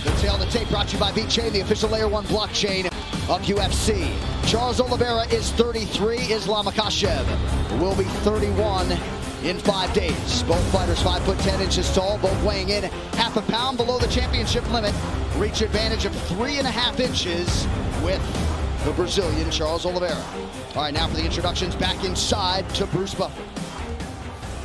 The tail of the tape brought to you by VeChain, the official Layer 1 blockchain of UFC. Charles Oliveira is 33. Islam Makhachev will be 31 in 5 days. Both fighters 5 foot 10 inches tall, both weighing in half a pound below the championship limit. Reach advantage of 3.5 inches with the Brazilian Charles Oliveira. All right, now for the introductions, back inside to Bruce Buffer.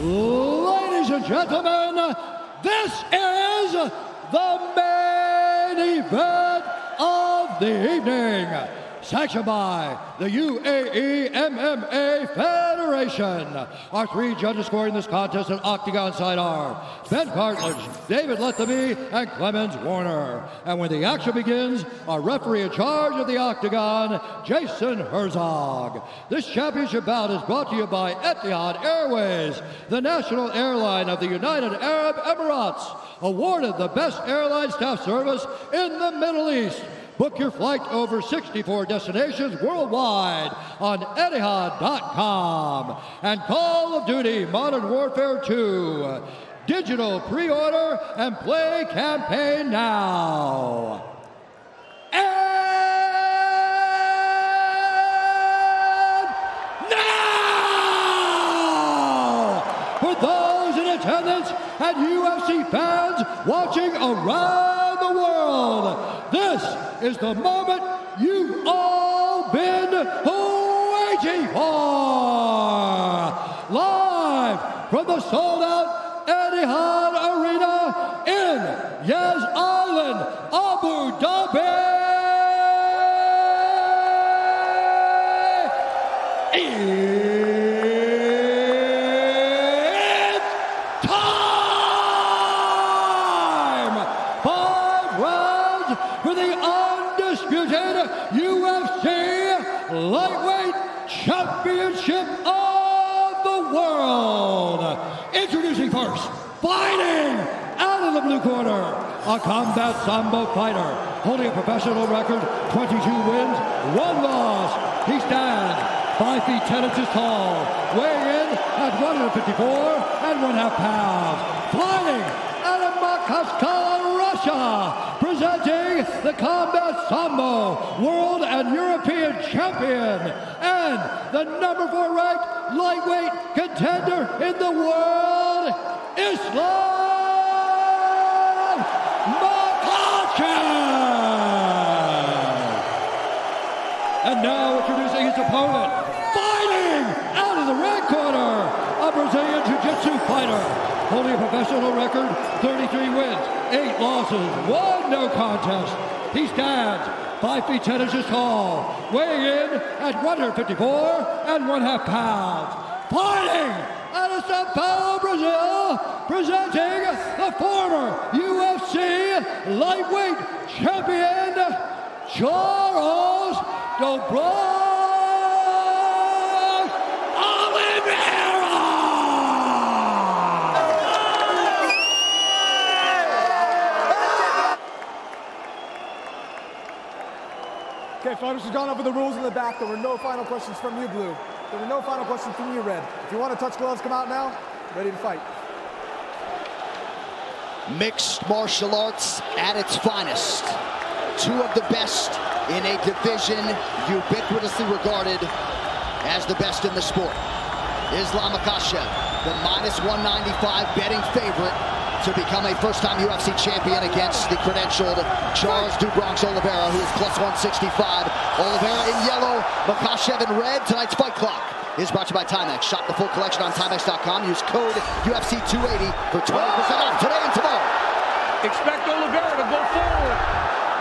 Ladies and gentlemen, this is the main event of the evening, sanctioned by the UAE MMA Federation. Our 3 judges scoring this contest at octagon side are Ben Cartledge, David Lethamy, and Clemens Warner. And when the action begins, our referee in charge of the octagon, Jason Herzog. This championship bout is brought to you by Etihad Airways, the national airline of the United Arab Emirates, awarded the best airline staff service in the Middle East. Book your flight to over 64 destinations worldwide on Etihad.com. And Call of Duty Modern Warfare 2. Digital pre-order and play campaign now. And now! For those in attendance and UFC fans watching around the world, this is the moment you've all been waiting for. Live from the sold-out Etihad Arena in Yas Island, Abu Dhabi. It's time! 5 rounds for the undisputed UFC Lightweight Championship of the World. Introducing first, fighting out of the blue corner, a combat sambo fighter, holding a professional record, 22 wins, 1 loss. He stands 5 feet 10 inches tall, weighing in at 154 1/2 pounds. Fighting out of Makhachev, Russia, presenting the Combat Sambo World and European Champion and the #4 ranked lightweight contender in the world, Islam Makhachev. And now introducing his opponent, fighting out of the red corner, a Brazilian Jiu-Jitsu fighter, holding a professional record, 33 wins, 8 losses, 1 no contest. He stands 5 feet 10 inches tall, weighing in at 154 1/2 pounds. Fighting out of Sao Paulo, Brazil, presenting the former UFC lightweight champion, Charles "The Bronx" Oliviera! Okay, fighters, we've gone over the rules in the back. There were no final questions from you, Blue. There were no final questions from you, Red. If you want to touch gloves, come out now. Ready to fight. Mixed martial arts at its finest. 2 of the best in a division ubiquitously regarded as the best in the sport. Islam Makhachev, the -195 betting favorite to become a first-time UFC champion against the credentialed Charles "Du Bronx" Oliveira, who is +165. Oliveira in yellow, Makhachev in red. Tonight's fight clock is brought to you by Timex. Shop the full collection on Timex.com. Use code UFC280 for 20% off today and tomorrow. Expect Oliveira to go forward.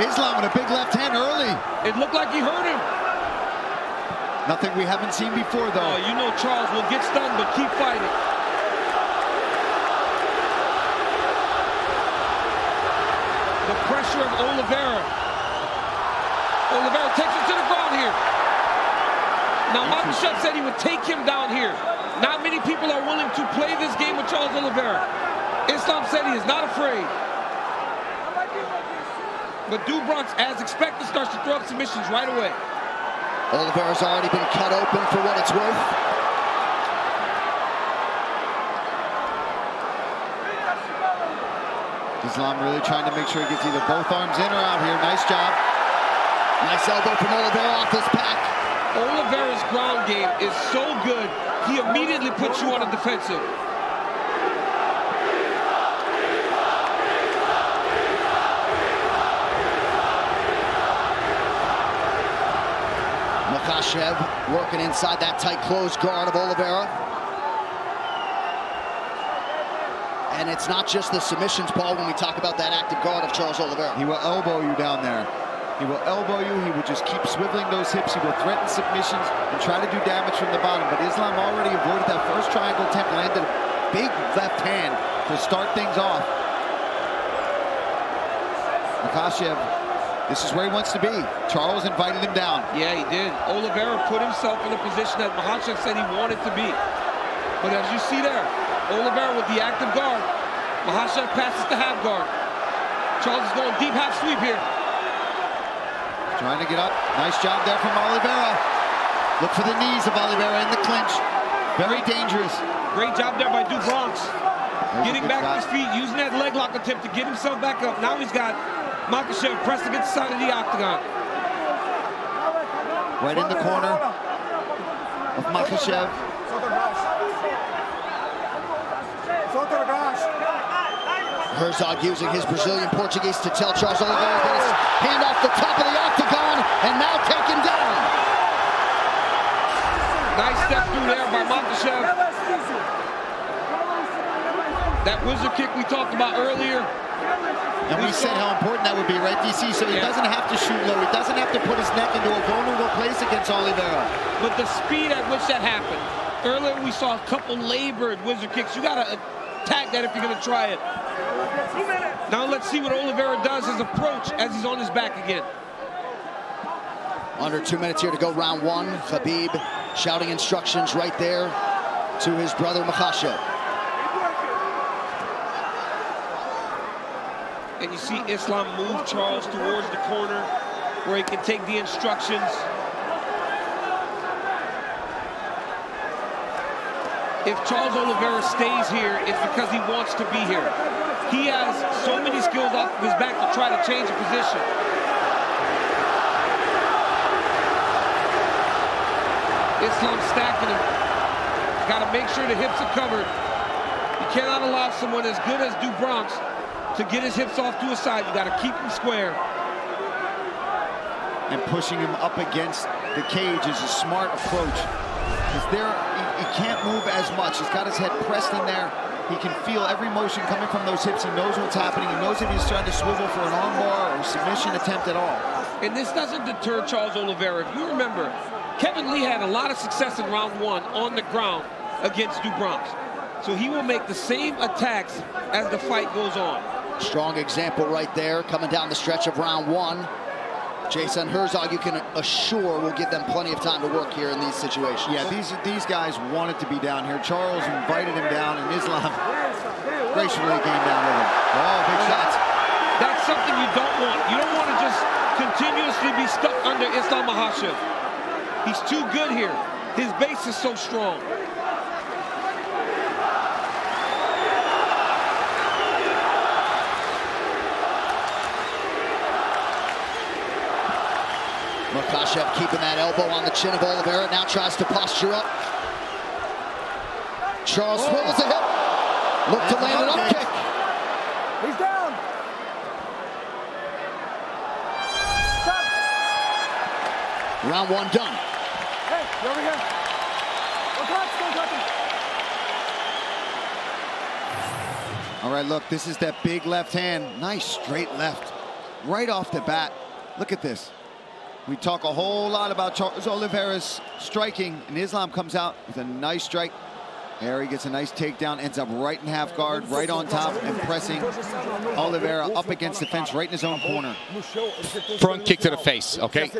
Islam with a big left hand early. It looked like he hurt him. Nothing we haven't seen before, though. You know Charles will get stunned, but keep fighting. The pressure of Oliveira. Oliveira takes him to the ground here. Now, Makhachev said he would take him down here. Not many people are willing to play this game with Charles Oliveira. Islam said he is not afraid. But Du Bronx, as expected, starts to throw up submissions right away. Oliveira's already been cut open for what it's worth. Islam really trying to make sure he gets either both arms in or out here. Nice job. Nice elbow from Oliveira off his back. Oliveira's ground game is so good, he immediately puts you on the defensive. Makhachev working inside that tight closed guard of Oliveira. And it's not just the submissions, Paul, when we talk about that active guard of Charles Oliveira. He will elbow you down there. He will elbow you. He will just keep swiveling those hips. He will threaten submissions and try to do damage from the bottom. But Islam already avoided that first triangle attempt, landed a big left hand to start things off. Makhachev, this is where he wants to be. Charles invited him down. Yeah, he did. Oliveira put himself in a position that Makhachev said he wanted to be. But as you see there, Oliveira with the active guard. Makhachev passes to half guard. Charles is going deep half sweep here. Trying to get up. Nice job there from Oliveira. Look for the knees of Oliveira in the clinch. Very dangerous. Great job there by Dubronx. Getting back to his feet, using that leg lock attempt to get himself back up. Now he's got Makhachev pressed against the side of the octagon. Right in the corner of Makhachev. Herzog using his Brazilian Portuguese to tell Charles Oliveira that his hand off the top of the octagon and now taken down. Nice step through there by Makhachev. That wizard kick we talked about earlier. And we said how important that would be, right, DC? So he doesn't have to shoot low. He doesn't have to put his neck into a vulnerable place against Oliveira. But the speed at which that happened. Earlier we saw a couple labored wizard kicks. You got to attack that if you're going to try it. Now let's see what Oliveira does, his approach as he's on his back again. Under 2 minutes here to go, round one. Khabib shouting instructions right there to his brother Makhachev. And you see Islam move Charles towards the corner where he can take the instructions. If Charles Oliveira stays here, it's because he wants to be here. He has so many skills off of his back to try to change the position. Islam stacking him. Got to make sure the hips are covered. You cannot allow someone as good as Dubronx to get his hips off to his side. You got to keep him square. And pushing him up against the cage is a smart approach. Because there, he can't move as much. He's got his head pressed in there. He can feel every motion coming from those hips. He knows what's happening. He knows if he's trying to swivel for an armbar or a submission attempt at all. And this doesn't deter Charles Oliveira. If you remember, Kevin Lee had a lot of success in round one on the ground against Dubronx. So he will make the same attacks as the fight goes on. Strong example right there coming down the stretch of round one. Jason Herzog, you can assure, will give them plenty of time to work here in these situations. Yeah, these guys wanted to be down here. Charles invited him down, and Islam graciously came down with him. Oh, big shots. That's something you don't want. You don't want to just continuously be stuck under Islam Makhachev. He's too good here. His base is so strong. Makhachev keeping that elbow on the chin of Oliveira, now tries to posture up. Charles swivels a hip. Look to land an up kick. He's down. Stop. Round one done. Hey, you over here. Don't touch him. All right, look, this is that big left hand. Nice straight left. Right off the bat. Look at this. We talk a whole lot about Charles Oliveira's striking, and Islam comes out with a nice strike. There he gets a nice takedown, ends up right in half guard, right on top, and pressing Oliveira up against the fence right in his own corner. Front kick to the face, okay?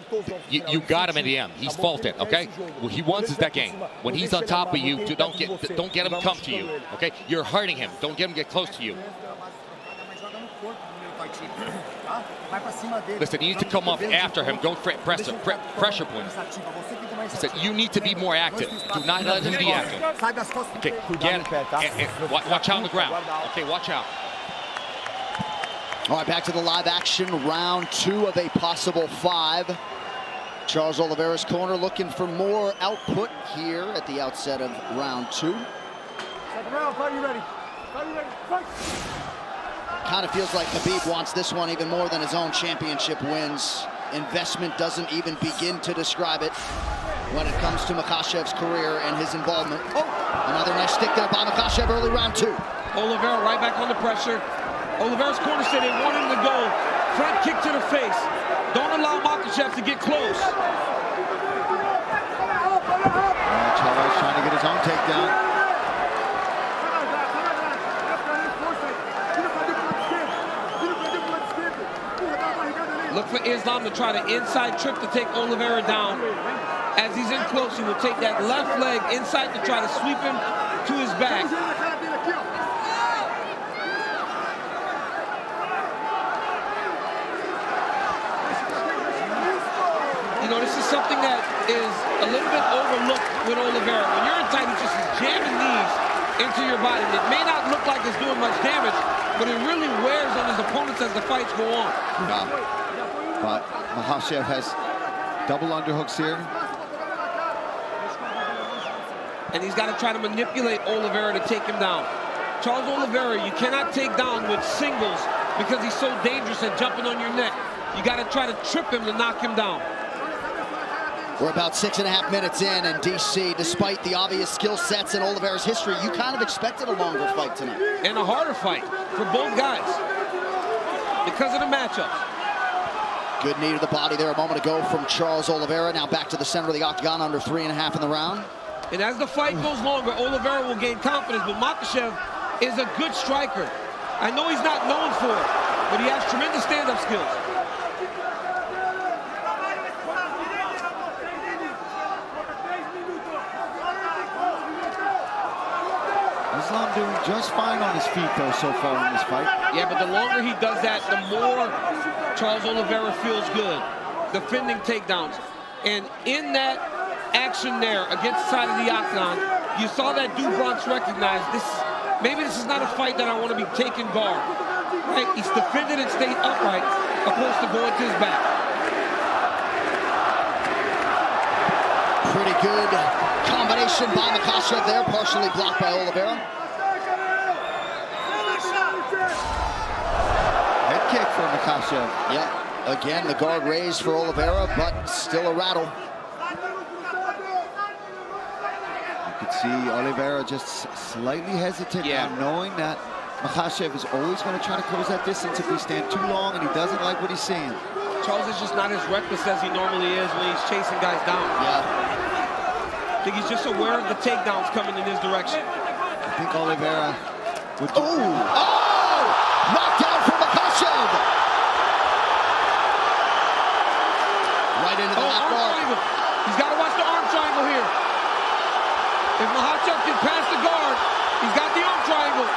You got him in the end. He's faulted, okay? What he wants is that game. When he's on top of you, don't get him come to you, okay? You're hurting him. Don't get him get close to you. Listen, you need to come up after him. Don't pressure point. Listen, you need to be more active. Do not let him be active. Okay, get it. Watch out on the ground. Okay, watch out. All right, back to the live action, round 2 of a possible 5. Charles Oliveira's corner looking for more output here at the outset of round 2. Second round, fight, you ready? Fight, you ready? Fight! Kind of feels like Khabib wants this one even more than his own championship wins. Investment doesn't even begin to describe it when it comes to Makhachev's career and his involvement. Oh, another nice stick there by Makhachev early round 2. Oliveira right back on the pressure. Oliveira's corner said they want him to go. Front kick to the face. Don't allow Makhachev to get close. Charles trying to get his own takedown. Look for Islam to try the inside trip to take Oliveira down. As he's in close, he will take that left leg inside to try to sweep him to his back. You know, this is something that is a little bit overlooked with Oliveira. When you're in tight, he's just jamming knees into your body. It may not look like it's doing much damage, but it really wears on his opponents as the fights go on. Yeah. But Makhachev has double underhooks here. And he's got to try to manipulate Oliveira to take him down. Charles Oliveira, you cannot take down with singles because he's so dangerous at jumping on your neck. You got to try to trip him to knock him down. We're about 6.5 minutes in DC. Despite the obvious skill sets in Oliveira's history, you kind of expected a longer fight tonight. And a harder fight for both guys because of the matchups. Good knee to the body there a moment ago from Charles Oliveira. Now back to the center of the octagon, under 3.5 in the round. And as the fight goes longer, Oliveira will gain confidence, but Makhachev is a good striker. I know he's not known for it, but he has tremendous stand-up skills. Islam doing just fine on his feet, though, so far in this fight. Yeah, but the longer he does that, the more Charles Oliveira feels good. Defending takedowns. And in that action there against the side of the octagon, you saw that Bronx recognize this. Maybe this is not a fight that I want to be taking guard. Right? He's defended and stayed upright, opposed to going to his back. Pretty good combination by Makhachev there, partially blocked by Oliveira. Head kick for Makhachev. Yep. Again, the guard raised for Oliveira, but still a rattle. You could see Oliveira just slightly hesitant, knowing that Makhachev is always going to try to close that distance if we stand too long, and he doesn't like what he's seeing. Charles is just not as reckless as he normally is when he's chasing guys down. Yeah. I think he's just aware of the takedowns coming in his direction. I think Oliveira would do... Oh! Knockdown from Makhachev! Right into the left guard. He's got to watch the arm triangle here. If Makhachev can pass the guard, he's got the arm triangle.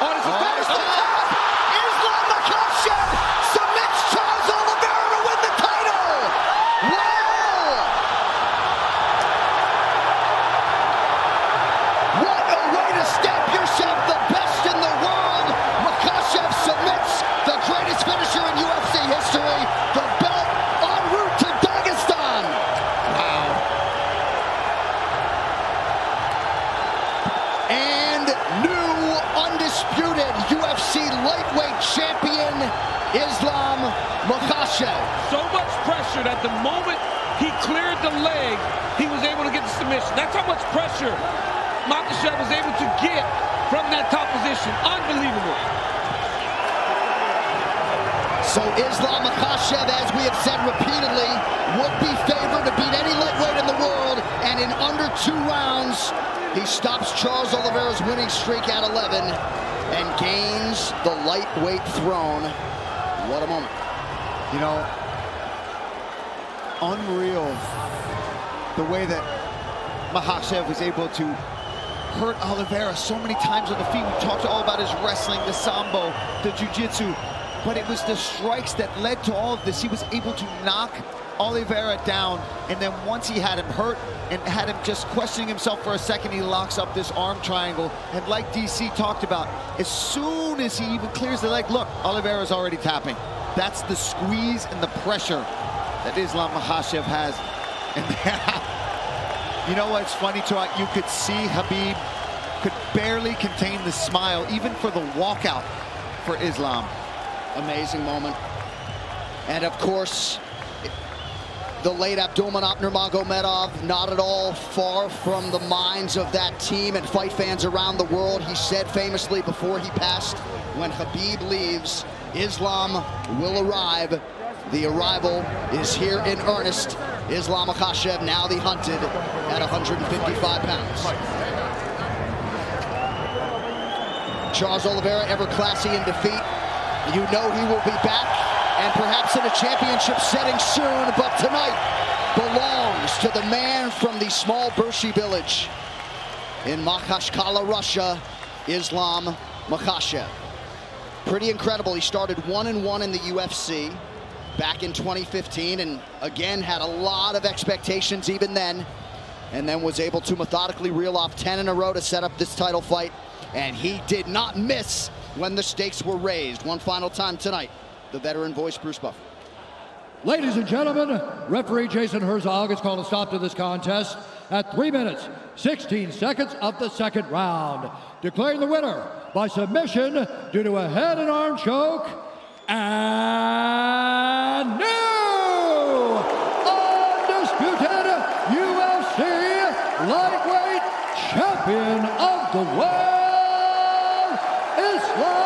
Oh, this is Islam Makhachev submits Charles Oliveira to win the title! Wow! What a way to stamp yourself the best in the world! Makhachev submits the greatest finisher in UFC history, the belt en route to Dagestan! Wow. And new undisputed UFC lightweight champion, Islam Makhachev. So much pressure that the moment he cleared the leg, he was able to get the submission. That's how much pressure Makhachev was able to get from that top position. Unbelievable. So Islam Makhachev, as we have said repeatedly, would be favored to beat any lightweight in the world, and in under 2 rounds, he stops Charles Oliveira's winning streak at 11 and gains the lightweight throne. What a moment. You know, unreal the way that Makhachev was able to hurt Oliveira so many times on the feet. We talked all about his wrestling, the sambo, the jiu-jitsu, but it was the strikes that led to all of this. He was able to knock Oliveira down, and then once he had him hurt and had him just questioning himself for a second, he locks up this arm triangle. And like DC talked about, as soon as he even clears the leg, look, Oliveira's already tapping. That's the squeeze and the pressure that Islam Makhachev has. And you know what's funny, too? You could see Khabib could barely contain the smile, even for the walkout for Islam. Amazing moment. And of course, the late Abdulmanap Nurmagomedov, not at all far from the minds of that team and fight fans around the world. He said famously before he passed, when Khabib leaves, Islam will arrive. The arrival is here in earnest. Islam Makhachev, now the hunted, at 155 pounds. Charles Oliveira, ever classy in defeat. You know he will be back, and perhaps in a championship setting soon, but tonight belongs to the man from the small Bershi village in Makhachkala, Russia, Islam Makhachev. Pretty incredible. He started 1-1 in the UFC back in 2015, and again had a lot of expectations even then, and then was able to methodically reel off 10 in a row to set up this title fight. And he did not miss when the stakes were raised. One final time tonight, the veteran voice, Bruce Buffer. Ladies and gentlemen, referee Jason Herzog has called a stop to this contest at 3 minutes, 16 seconds of the second round, declaring the winner by submission due to a head and arm choke, and new undisputed UFC lightweight champion of the world, Islam